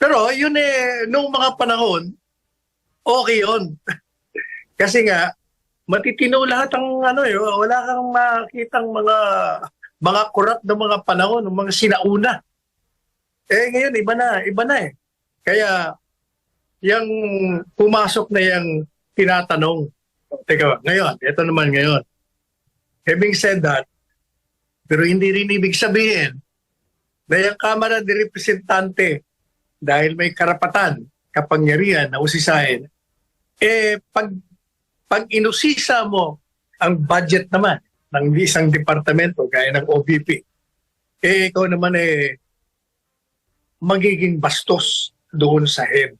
Pero yun nung mga panahon, okay yun. Kasi nga, matitino lahat ang wala kang makitang mga kurap ng mga panahon, ng mga sinauna. Ngayon, iba na eh. Kaya, yung pumasok na yung tinatanong, teka, ngayon, ito naman ngayon. Having said that, pero hindi rin ibig sabihin na yung Kamara de Representante, dahil may karapatan, kapangyarihan na usisain, pag inusisa mo ang budget naman ng isang departamento gaya ng OVP, ikaw naman magiging bastos doon sa head.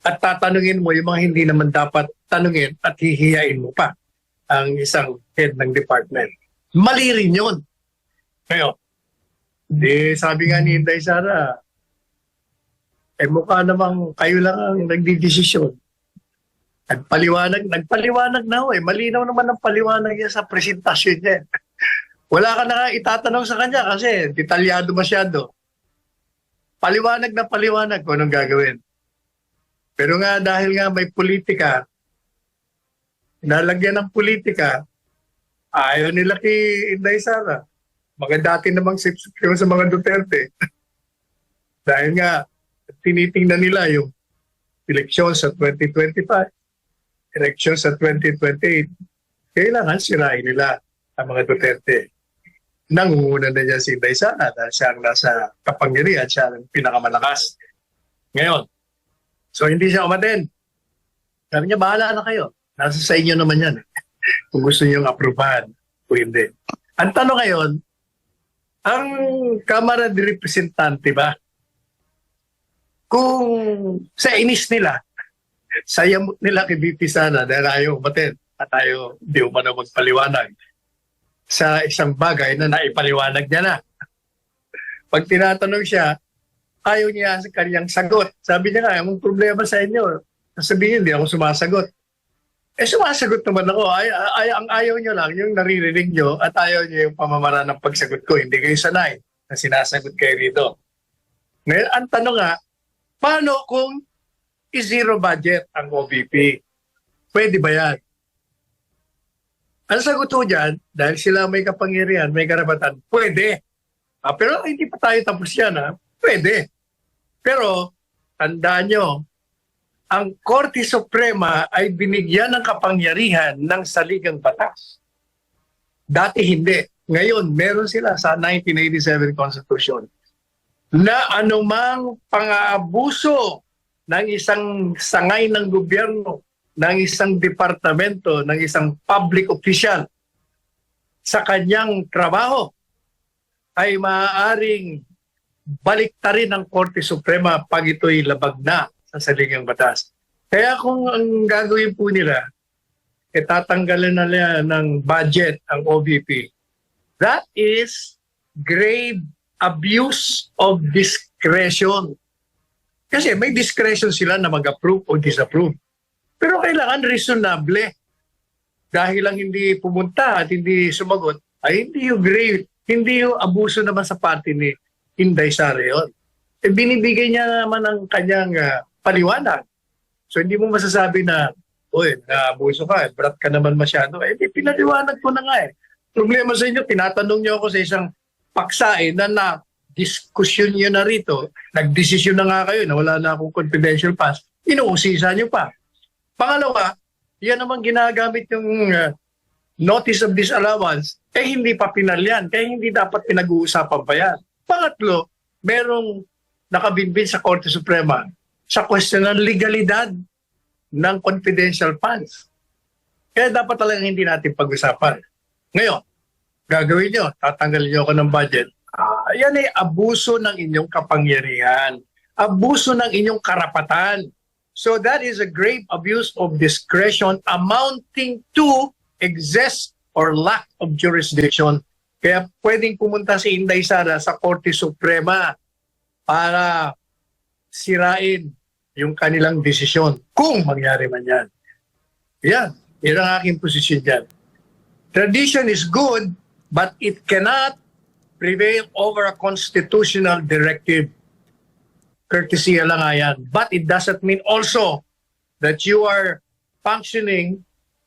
At tatanungin mo yung mga hindi naman dapat tanungin at hihiyain mo pa ang isang head ng department. Mali rin yun. Ngayon, sabi nga ni Inday Sara, mukha namang kayo lang ang nagdidesisyon. Nagpaliwanag na ho. Malinaw naman ang paliwanag niya sa presentasyon niya. Wala ka na nga itatanong sa kanya kasi detalyado masyado. Paliwanag na paliwanag kung anong gagawin. Pero nga dahil nga may politika, nalagyan ng politika, ayaw nila kay Inday Sara. Mga dati namang subscribe sa mga Duterte. Dahil nga, tinitingnan nila yung eleksyon sa 2025, eleksyon sa 2028, kailangan sirain nila ang mga Duterte. Nangunguna na niya si Inday Sara dahil siya ang nasa kapangyarihan, siya ang pinakamalakas. Ngayon, so hindi siya umaten. Sabi niya, bahala na kayo. Nasa sa inyo naman yan. Kung gusto niyong aprubahan o hindi. Ang tanong ngayon, ang Kamara de Representante ba, kung sa inis nila, sayamot nila kay BP Sara dahil ayaw umaten at ayaw di umano magpaliwanag sa isang bagay na naipaliwanag niya na. Pag tinatanong siya, ayaw niya sa kanyang sagot. Sabi niya nga, ang problema sa inyo, sabihin, hindi ako sumasagot. Sumasagot naman ako. Ang ayaw niyo lang, yung naririnig niyo at ayaw niyo yung pamamaraan ng pagsagot ko. Hindi kayo sanay na sinasagot kayo rito. Ngayon, ang tanong nga, paano kung i-zero budget ang OVP? Pwede ba yan? Ang sagot ko dyan, dahil sila may kapangyarihan, may karapatan, pwede. Pero hindi pa tayo tapos yan. Pwede. Pero, tandaan nyo, ang Korte Suprema ay binigyan ng kapangyarihan ng saligang batas. Dati hindi. Ngayon, meron sila sa 1987 Constitution na anumang pang-aabuso ng isang sangay ng gobyerno, ng isang departamento, ng isang public official sa kanyang trabaho ay maaaring baliktarin ng Korte Suprema pag ito'y labag na sa saligang batas. Kaya kung ang gagawin po nila, tatanggalin na nila ng budget ang OVP, that is grave abuse of discretion. Kasi may discretion sila na mag-approve o disapprove. Pero kailangan reasonable. Dahil lang hindi pumunta at hindi sumagot, ay hindi yung grave, hindi yung abuso naman sa party ni Inday Sara yun. Binibigay niya naman ang kanyang paliwanag. So hindi mo masasabi na, na-abuso ka, brat ka naman masyado. Pinaliwanag ko na nga Problema sa inyo, tinatanong niyo ako sa isang paksain na diskusyon niyo na rito, nagdesisyon na nga kayo na wala na akong confidential pass, inuusisa niyo pa. Pangalawa, yan naman ginagamit yung notice of disallowance, hindi pa pinalyan, kaya hindi dapat pinag-uusapan pa yan. Pangatlo, merong nakabinbin sa Korte Suprema sa question ng legalidad ng confidential funds. Kaya dapat talagang hindi natin pag-usapan. Ngayon, gagawin nyo, tatanggalin nyo ako ng budget. Yan ay abuso ng inyong kapangyarihan. Abuso ng inyong karapatan. So that is a grave abuse of discretion amounting to excess or lack of jurisdiction. Kaya pwedeng pumunta si Inday Sara sa Korte Suprema para sirain yung kanilang desisyon kung mangyari man yan. Yan ang aking posisyon dyan. Tradition is good, but it cannot prevail over a constitutional directive. courtesy lang nga yan. But it doesn't mean also that you are functioning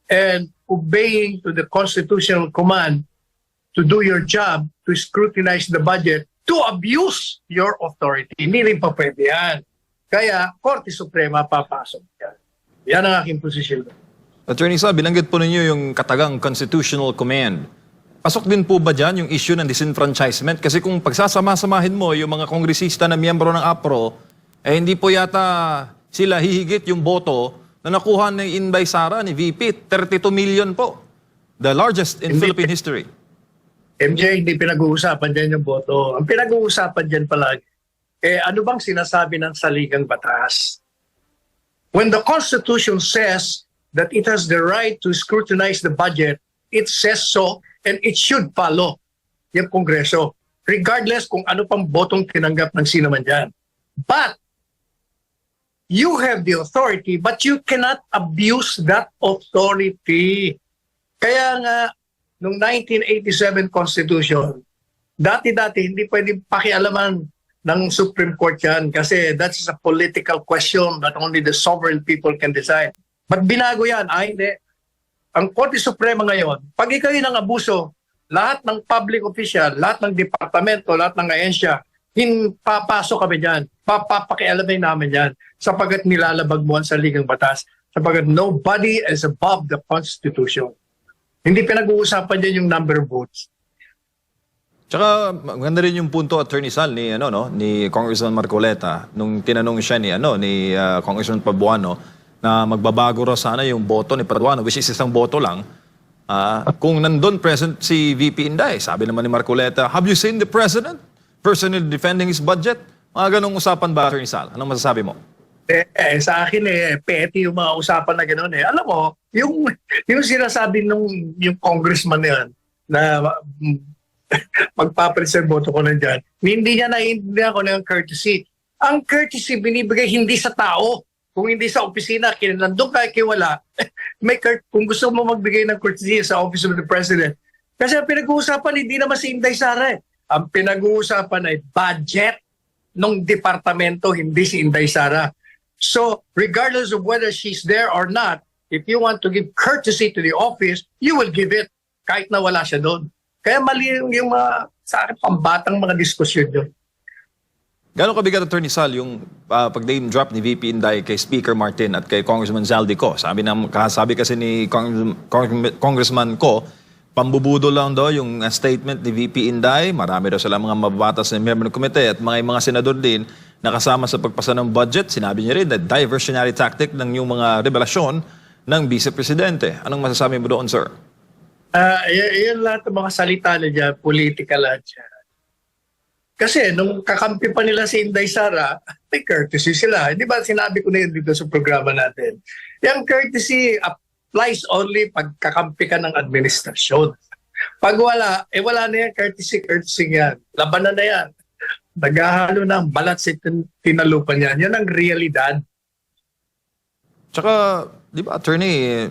and obeying to the constitutional command to do your job, to scrutinize the budget, to abuse your authority. Hindi rin pa pwede yan. Kaya, Korte Suprema papasok yan. Yan ang aking posisyon. Attorney Sal, binanggit po ninyo yung katagang constitutional command. Pasok din po ba dyan yung issue ng disenfranchisement? Kasi kung pagsasama-samahin mo yung mga kongresista na miyembro ng APRO, eh hindi po yata sila hihigit yung boto na nakuha ng Inday Sara ni VP. 32 million po. The largest in Philippine history. MJ, hindi pinag-uusapan dyan yung boto. Ang pinag-uusapan dyan palagi, ano bang sinasabi ng saligang batas? When the Constitution says that it has the right to scrutinize the budget, it says so and it should follow yung Kongreso, regardless kung ano pang botong tinanggap ng sino man dyan. But, you have the authority, but you cannot abuse that authority. Kaya nga, noong 1987 Constitution, dati-dati hindi pwedeng pakialaman ng Supreme Court yan kasi that's a political question that only the sovereign people can decide. But binago yan, hindi. Ang Korte Suprema ngayon, pag ikaw ng abuso, lahat ng public official, lahat ng departamento, lahat ng ahensya, papasok kami dyan. Papakialamin namin yan sapagkat nilalabag mo ang saligang batas. Sapagkat nobody is above the Constitution. Hindi pinag-uusapan dyan yung number of votes. Tsaka maganda rin yung punto, Attorney Sal, ni Congressman Marcoleta nung tinanong siya ni Congressman Pabuano na magbabago raw sana yung boto ni Paduano, which is isang boto lang. Kung nandun present si VP Inday, sabi naman ni Marcoleta, have you seen the President personally defending his budget? Mga ganong usapan ba, Attorney Sal? Anong masasabi mo? Sa akin petty yung mga usapan na gano'n Alam mo, yung sinasabi yung congressman na yan, na magpapresent boto ko nandiyan, hindi niya naiintindihan ko na yung courtesy. Ang courtesy binibigay hindi sa tao. Kung hindi sa opisina, nandun ka, wala. Kung gusto mo magbigay ng courtesy sa Office of the President. Kasi ang pinag-uusapan, hindi naman si Inday Sara. Ang pinag-uusapan ay budget ng departamento, hindi si Inday Sara. So, regardless of whether she's there or not, if you want to give courtesy to the office, you will give it kahit na wala siya doon. Kaya mali yung mga, sa akin, pambatang mga diskusyon yun. Gano'ng kabigat, Attorney Sal, yung pag-name drop ni VP Inday kay Speaker Martin at kay Congressman Zaldico? Sabi kasi ni Congressman Ko, pambubudo lang daw yung statement ni VP Inday. Marami daw sila mga mababatas na member ng komite at mga senador din na kasama sa pagpasa ng budget. Sinabi niya rin na diversionary tactic ng yung mga revelasyon ng Vice Presidente. Anong masasabi mo doon, sir? Yan lahat ng mga salita na dyan, political lahat dyan. Kasi nung kakampi pa nila si Inday Sara, may courtesy sila. Di ba sinabi ko na yun dito sa programa natin? Yung courtesy applies only pag kakampi ka ng administrasyon. Pag wala, wala na yan, courtesy yan. Labanan na yan. Naghahalo ng balat sa tinalupan yan. Yan ang realidad. Tsaka, di ba, attorney,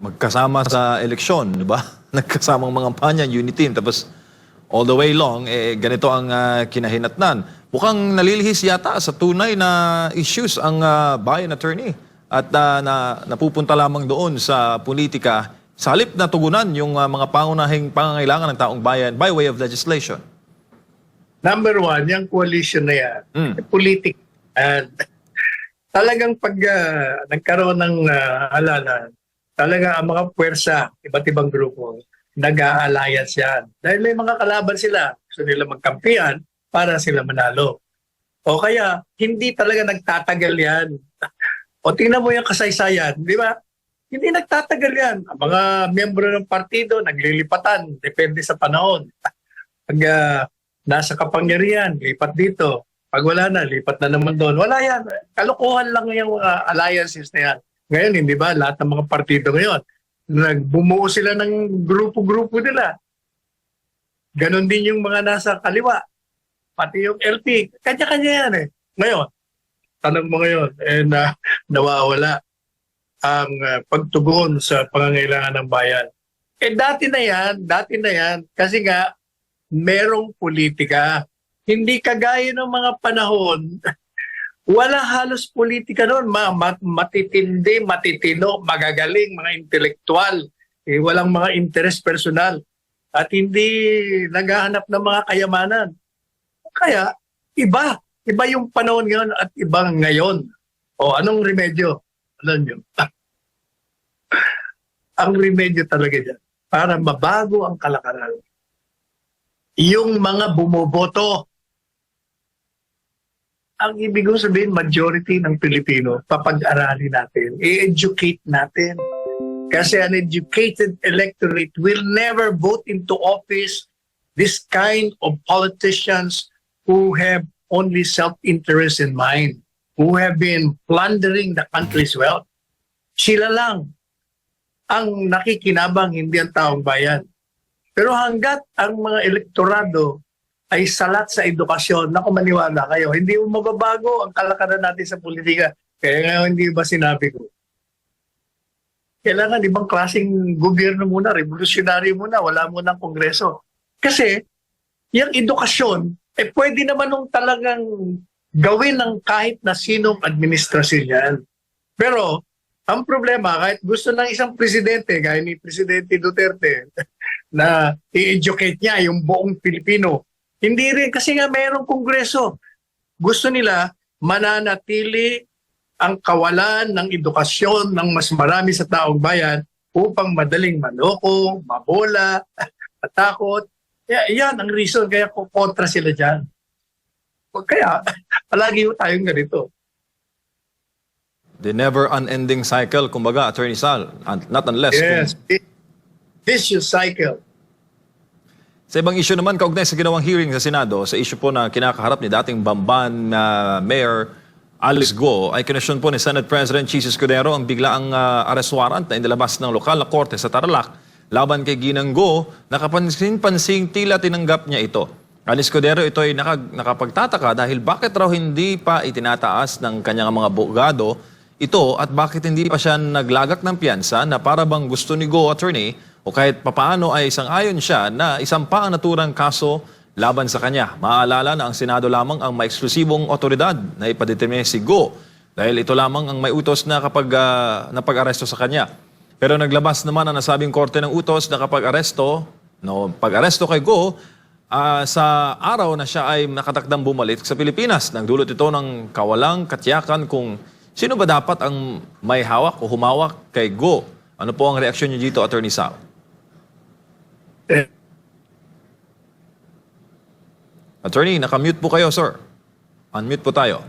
magkasama sa eleksyon, di ba? Nagkasamang mga panya, unity team, tapos all the way long, ganito ang kinahinatnan. Mukhang nalilihis yata sa tunay na issues ang bayan, attorney. At napupunta lamang doon sa politika sa halip na tugunan yung mga pangunahing pangangailangan ng taong bayan by way of legislation. Number one, yung coalition na yan, politik. And talagang pag nagkaroon ng halalan, talaga ang mga puwersa, iba't ibang grupo, nag-a-alliance yan. Dahil may mga kalaban sila. Gusto nila magkampihan para sila manalo. O kaya, hindi talaga nagtatagal yan. O tingnan mo yung kasaysayan, di ba? Hindi nagtatagal yan. Ang mga miyembro ng partido, naglilipatan. Depende sa panahon. Pag nasa kapangyarihan, lipat dito. Pag wala na, lipat na naman doon. Wala yan. Kalokohan lang yung alliances na yan. Ngayon, hindi ba? Lahat ng mga partido ngayon, nagbumuo sila ng grupo-grupo nila. Ganon din yung mga nasa kaliwa. Pati yung LP. Kanya-kanya yan Ngayon, tanong mo ngayon, nawawala ang pagtugon sa pangangailangan ng bayan. Dati na yan. Kasi nga, merong politika. Hindi kagaya ng mga panahon, wala halos politika noon. Matitindi, matitino, magagaling, mga intelektual. Walang mga interes personal. At hindi naghahanap ng mga kayamanan. Kaya, iba. Iba yung panahon ngayon at iba ngayon. O, anong remedyo? Alam nyo? Ang remedyo talaga dyan, para mabago ang kalakaran, yung mga bumoboto, ang ibig ko sabihin, majority ng Pilipino, papag-aralin natin, i-educate natin. Kasi an educated electorate will never vote into office this kind of politicians who have only self-interest in mind, who have been plundering the country's wealth. Sila lang ang nakikinabang, hindi ang taong bayan. Pero hanggat ang mga elektorado ay salat sa edukasyon, naku, maniwala kayo, hindi mo mababago ang kalakaran natin sa politika. Kaya nga hindi ba sinabi ko, kailangan ibang klaseng gobyerno muna, revolusyonaryo muna, wala munang kongreso. Kasi yung edukasyon, pwede naman nung talagang gawin ng kahit na sinong administrasyon yan. Pero ang problema, kahit gusto ng isang presidente, gaya ni Presidente Duterte, na i-educate niya yung buong Pilipino, hindi rin, kasi nga mayroong kongreso. Gusto nila mananatili ang kawalan ng edukasyon ng mas marami sa taong bayan upang madaling manoko, mabola, matakot. Yan ang reason kaya kontra sila dyan. Kaya, palagi tayong ganito. The never unending cycle, kumbaga, Attorney Sal, not unless... Yes, vicious cycle. Sa ibang issue naman, kaugnay sa ginawang hearing sa Senado, sa issue po na kinakaharap ni dating Bamban Mayor Alice Go, ay kinasyon po ni Senate President Chis Escudero ang biglaang arrest warrant na inilabas ng lokal na korte sa Tarlac laban kay Ginang Go, nakapansin-pansing tila tinanggap niya ito. Ani Escudero, ito ay nakapagtataka dahil bakit raw hindi pa itinataas ng kanyang mga abogado ito at bakit hindi pa siya naglagak ng piyansa na para bang gusto ni Go attorney o kahit papaano ay isang-ayon siya na isampa ang naturang kaso laban sa kanya. Maaalala na ang Senado lamang ang may eksklusibong otoridad na ipadetermine si Go dahil ito lamang ang may utos na kapag napag-aresto sa kanya. Pero naglabas naman ang nasabing korte ng utos na kapag pag-aresto kay Go, sa araw na siya ay nakatakdang bumalik sa Pilipinas. Nagdulot ito ng kawalang katiyakan kung sino ba dapat ang may hawak o humawak kay Go. Ano po ang reaksyon niyo dito, Attorney Sal? Attorney, nakamute po kayo, sir. Unmute po tayo.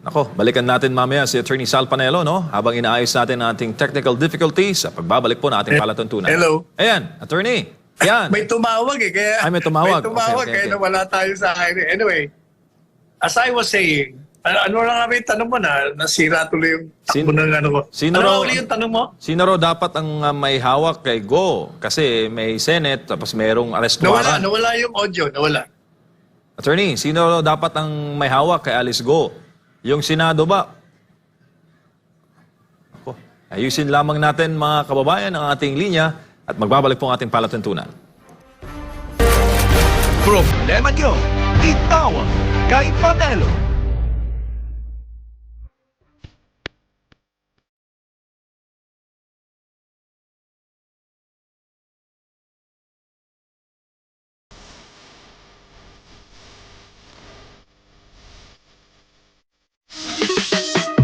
Nako, balikan natin mamaya si Attorney Sal Panelo, no? Habang inaayos natin ang ating technical difficulties sa pagbabalik po ng ating palatuntunan. Hello. Ayan, Attorney. Ayan. May tumawag kaya... May tumawag. May tumawag, Okay. kaya nawala tayo sa akin. Anyway, as I was saying, ano lang kami tanong mo na nasira tuloy yung takbo ng ano ko. Ano ulit yung tanong mo? Sino raw dapat ang may hawak kay Go? Kasi may Senate, tapos mayroong arrest warrant. Nawala yung audio, nawala. Attorney, sino raw dapat ang may hawak kay Alice Go? Yung Senado ba? Ako, ayusin lamang natin mga kababayan ang ating linya at magbabalik po ang ating palatuntunan. Problema nyo, itawag kay Panelo.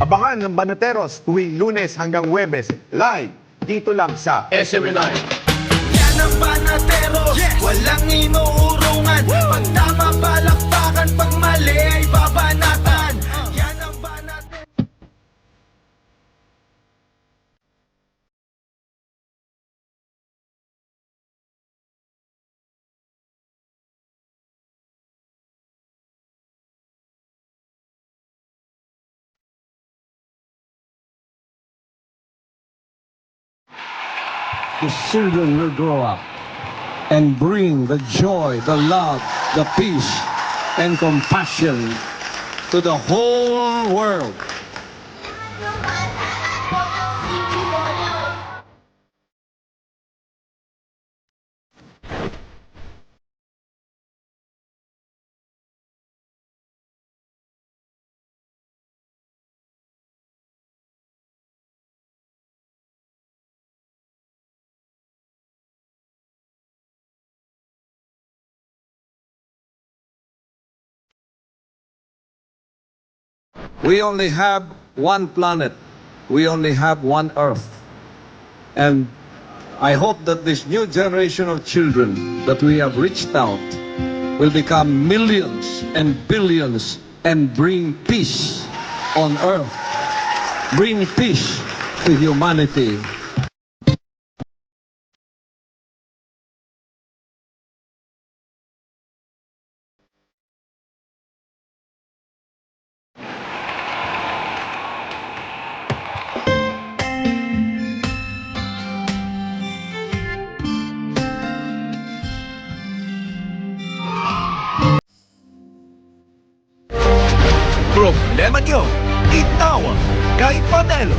Abangan ng Banateros tuwing Lunes hanggang Huwebes, live dito lang sa SMNI. Yan ang Banatero, walang inuurungan. Pag tama palakpakan, pag mali ay babanatan. Yan ang Banatero. The children will grow up and bring the joy, the love, the peace, and compassion to the whole world. We only have one planet. We only have one Earth. And I hope that this new generation of children that we have reached out will become millions and billions and bring peace on Earth. Bring peace to humanity. Problema nyo, itawag kay Panelo.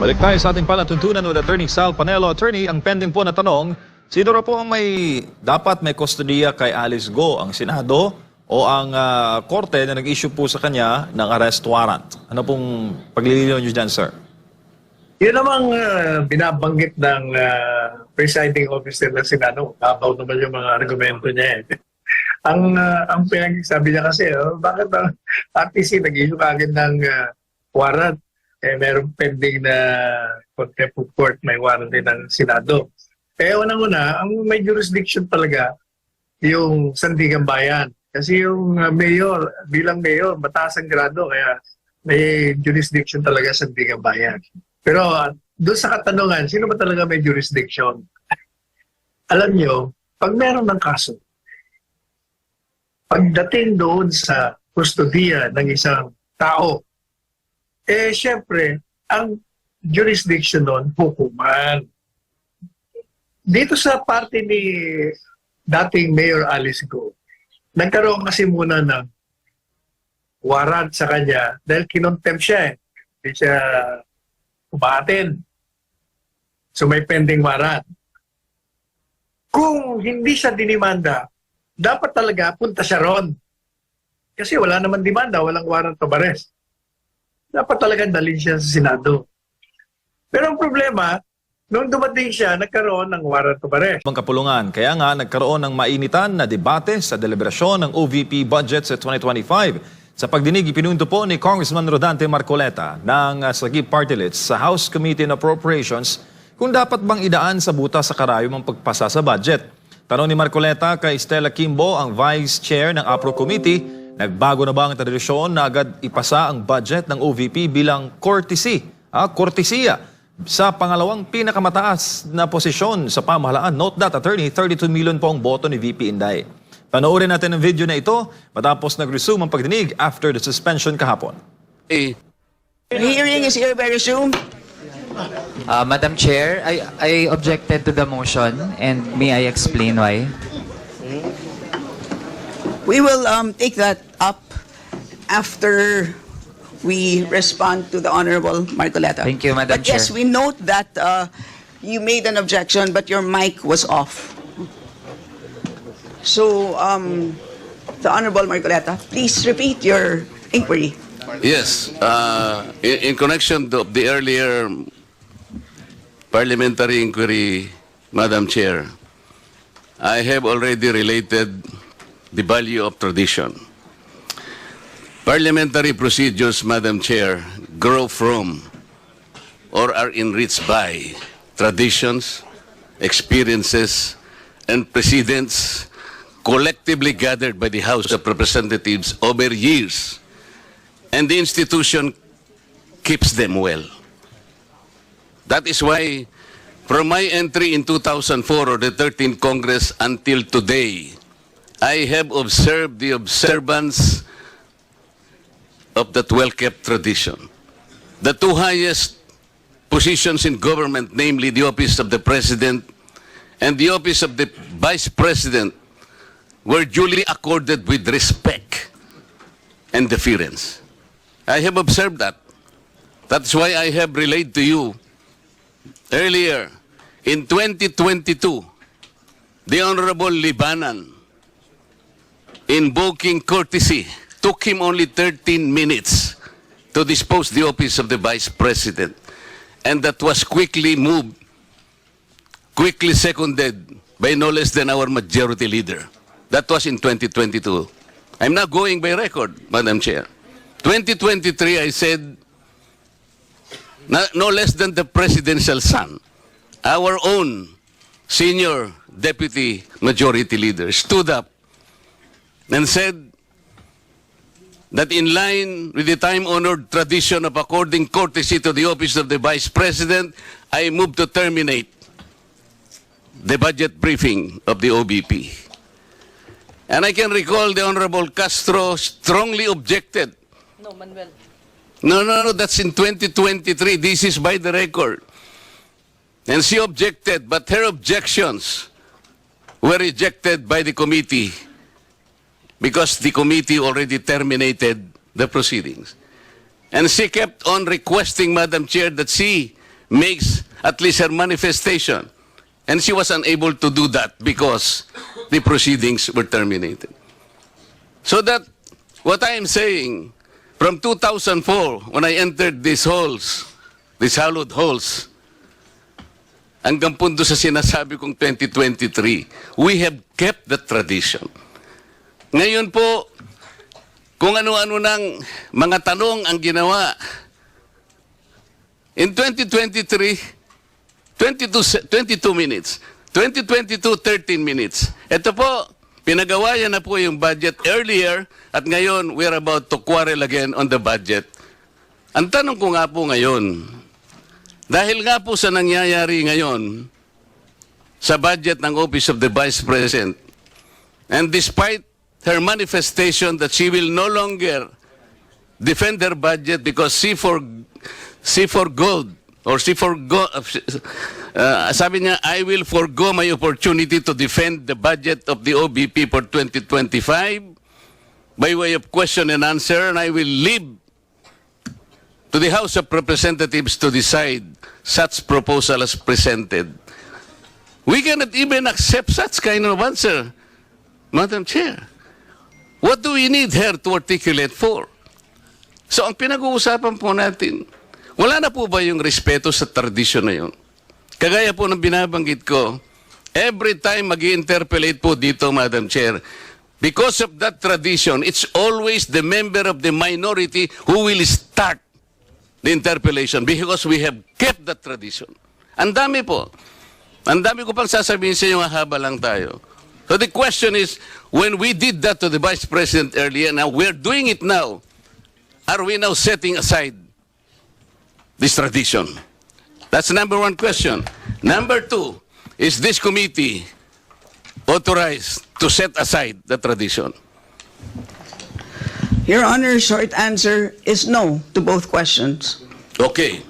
Balik tayo sa ating palatuntunan with Attorney Sal Panelo. Attorney, ang pending po na tanong, sino raw po ang dapat may kustodiya kay Alice Go? Ang Senado o ang Korte na nag-issue po sa kanya ng arrest warrant? Ano pong paglilinaw nyo dyan, sir? Yun namang binabanggit ng presiding officer ng Senado. Kapaw naman yung mga argumento niya eh. Ang pinagsabi niya kasi, bakit ang RTC nag-issue kagad ng warrant? Meron pending na contempt of court, may warrant din ng Senado. Unang-una, ang may jurisdiction talaga yung Sandigan Bayan. Kasi yung mayor, bilang mayor, mataas ang grado, kaya may jurisdiction talaga Sandigan Bayan. Pero doon sa katanungan, sino ba talaga may jurisdiction? Alam nyo, pag meron ng kaso, pagdating doon sa kustodiya ng isang tao, syempre, ang jurisdiction doon, hukuman. Dito sa parte ni dating Mayor Alice Go, nagkaroon kasi muna ng warrant sa kanya dahil kinontempt siya eh. Hindi siya umaaten. So may pending warrant. Kung hindi siya dinimanda, dapat talaga punta siya ron. Kasi wala naman demanda, walang warrant of arrest. Dapat talaga dalhin siya sa Senado. Pero ang problema, nung dumating siya, nagkaroon ng warrant of arrest. Mga kapulungan, kaya nga nagkaroon ng mainitan na debate sa deliberasyon ng OVP budget sa 2025. Sa pagdinig, ipinunto po ni Congressman Rodante Marcoleta ng Sagip Party List sa House Committee on Appropriations kung dapat bang idaan sa buta sa karayom ang pagpasa sa budget. Tanong ni Marcoleta kay Stella Kimbo, ang Vice Chair ng APRO Committee, nagbago na ba ang tradisyon na agad ipasa ang budget ng OVP bilang kortesiya sa pangalawang pinakamataas na posisyon sa pamahalaan? Note that, Attorney, 32 million po ang boto ni VP Inday. Panoorin natin ang video na ito matapos nag-resume ang pagdinig after the suspension kahapon. The hearing is here very soon. Madam Chair, I objected to the motion and may I explain why? We will take that up after we respond to the Honorable Marcoleta. Thank you, Madam But yes, Chair. we note that you made an objection, but your mic was off. So, the Honorable Marcoleta, please repeat your inquiry. Yes, in connection to the earlier parliamentary inquiry, Madam Chair, I have already related the value of tradition. Parliamentary procedures, Madam Chair, grow from or are enriched by traditions, experiences, and precedents collectively gathered by the House of Representatives over years, and the institution keeps them well. That is why, from my entry in 2004 or the 13th Congress until today, I have observed the observance of that well-kept tradition. The two highest positions in government, namely the office of the President and the office of the Vice President, were duly accorded with respect and deference. I have observed that. That's why I have relayed to you earlier, in 2022, the Honorable Libanan, invoking courtesy, took him only 13 minutes to dispose the office of the Vice President. And that was quickly moved, quickly seconded by no less than our majority leader. That was in 2022. I'm not going by record, Madam Chair. 2023, I said, no less than the presidential son, our own senior deputy majority leader, stood up and said that in line with the time-honored tradition of according courtesy to the office of the Vice President, I move to terminate the budget briefing of the OBP. And I can recall the Honorable Castro strongly objected. No, Manuel. No, that's in 2023. This is by the record. And she objected, but her objections were rejected by the committee because the committee already terminated the proceedings. And she kept on requesting, Madam Chair, that she makes at least her manifestation. And she was unable to do that because the proceedings were terminated. So that, what I am saying, from 2004, when I entered these halls, these hallowed halls, hanggang pundo sa sinasabi kong 2023, we have kept the tradition. Ngayon po, kung ano-ano ng mga tanong ang ginawa, in 2023, 22 minutes. 2022, 13 minutes. Ito po, pinagawa yan na po yung budget earlier at ngayon we're about to quarrel again on the budget. Ang tanong ko nga po ngayon, dahil nga po sa nangyayari ngayon sa budget ng Office of the Vice President, and despite her manifestation that she will no longer defend her budget because she forgoed, sabi niya, I will forgo my opportunity to defend the budget of the OBP for 2025 by way of question and answer, and I will leave to the House of Representatives to decide such proposal as presented. We cannot even accept such kind of answer, Madam Chair. What do we need her to articulate for? So ang pinag-uusapan po natin, wala na po ba yung respeto sa tradisyon na yun? Kagaya po ng binabanggit ko, every time mag-i-interpellate po dito, Madam Chair, because of that tradition, it's always the member of the minority who will start the interpellation because we have kept that tradition. Ang dami po. Ang dami ko pang sasabihin sa inyo, haba lang tayo. So the question is, when we did that to the Vice President earlier, now we're doing it now, are we now setting aside this tradition? That's number one question. Number two, is this committee authorized to set aside the tradition? Your Honor, short answer is no to both questions. Okay.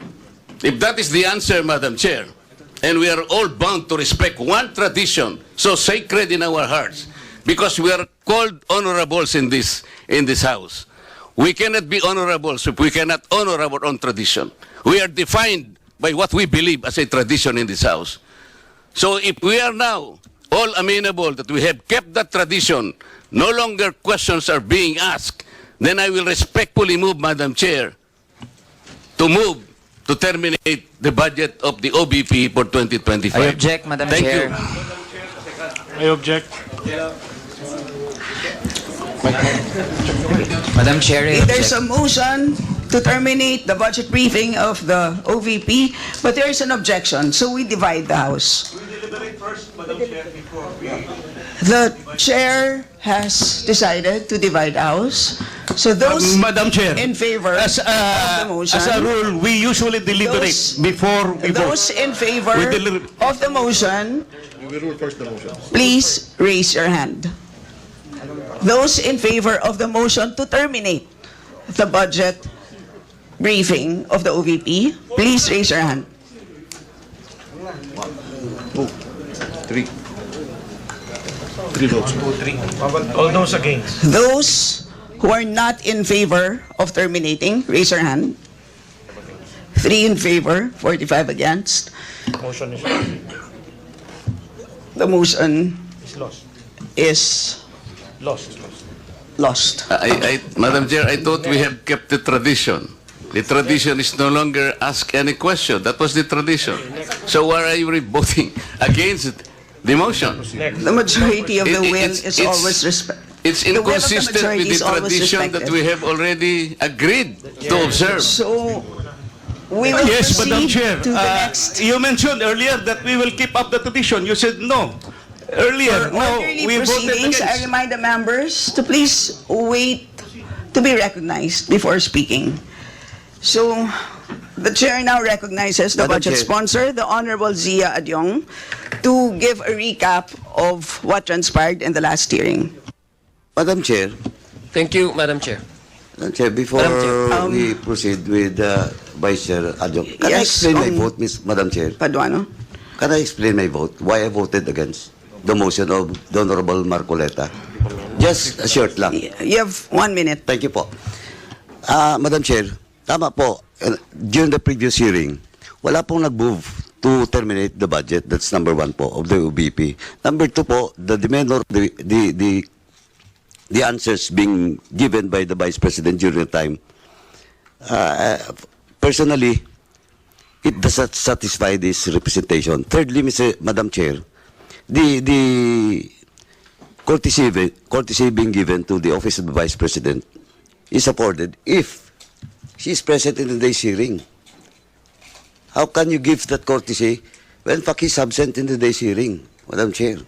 If that is the answer, Madam Chair, and we are all bound to respect one tradition so sacred in our hearts, because we are called honorables in this house. We cannot be honorables if we cannot honor our own tradition. We are defined by what we believe as a tradition in this house. So if we are now all amenable that we have kept that tradition, no longer questions are being asked, then I will respectfully move, Madam Chair, to terminate the budget of the OBP for 2025. I object, Madam Thank Chair. you. I object. Madam Chair, I There's a object. motion to terminate the budget briefing of the OVP, but there is an objection, so we divide the House. The chair has decided to divide the House. So those Madam Chair, in favor of the motion, as a rule, we usually deliberate Those- before we vote. those in favor We deliberate. of the motion, please raise your hand. Those in favor of the motion to terminate the budget briefing of the OVP, please raise your hand. All those against. Those who are not in favor of terminating, raise your hand. 3 in favor, 45 against. Motion is The motion lost. is Lost. lost. Madam Chair, I thought we have kept the tradition. The tradition is no longer ask any question. That was the tradition. So why are you voting against the motion? The majority of the It- will it's- is it's- always It's The will of the inconsistent majority with is the always tradition that respected. we have already agreed to observe. So, we will Yes, Madam proceed Chair. to the next. You mentioned earlier that we will keep up the tradition. You said no. Earlier, For now orderly we voted proceedings, I against. remind the members to please wait to be recognized before speaking. So, the chair now recognizes the Madam budget Chair. sponsor, the Honorable Zia Adyong, to give a recap of what transpired in the last hearing. Madam Chair, Thank you, Madam Chair. Madam Chair, before Madam Chair. we proceed with Vice Chair Adjong, can I Yes, explain my um, vote, Madam Chair? Paduano? Can I explain my vote? Why I voted against the motion of the Honorable Marcoleta? Just a short lang. You have 1 minute. Thank you po. Madam Chair, tama po. During the previous hearing, wala pong nag-move to terminate the budget. That's number 1 po of the OBP. Number 2 po, the demand or the answers being given by the Vice President during the time. Personally, it does not satisfy this representation. Thirdly, Madam Chair, the courtesy being given to the office of the Vice President is afforded if she is present in the day's hearing. How can you give that courtesy when Faki is absent in the day's hearing, Madam Chair?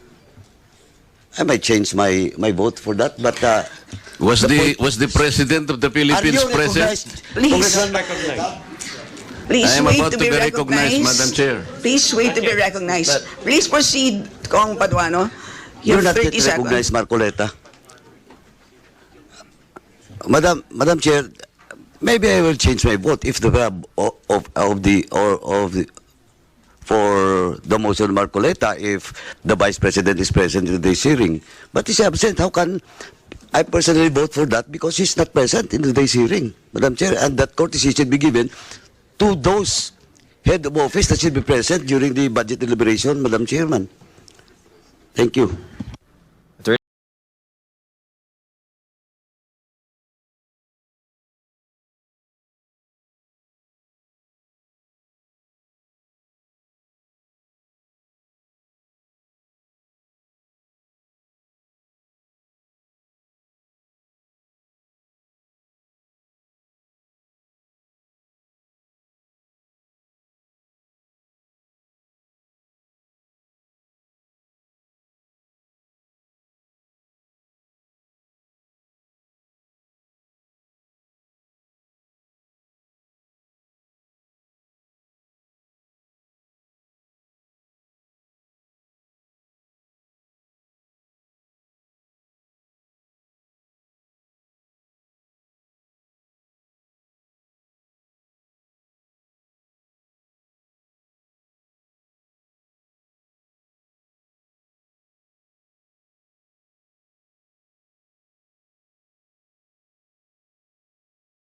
I might change my vote for that, but Was point- the President of the are Philippines you present? recognized? Please. Congressman, Please I am wait about to to be be recognized, recognized. Madam Chair. Please wait to be recognized. Please proceed, Kong Paduano. You you're have not yet 30 seconds. recognized, Marcoleta. Madam Chair, maybe I will change my vote if the for the motion Marcoleta if the Vice President is present in this hearing. But he's absent. How can I personally vote for that? Because he's not present in today's hearing, Madam Chair, and that courtesy should be given to those head of office that should be present during the budget deliberation, Madam Chairman. Thank you.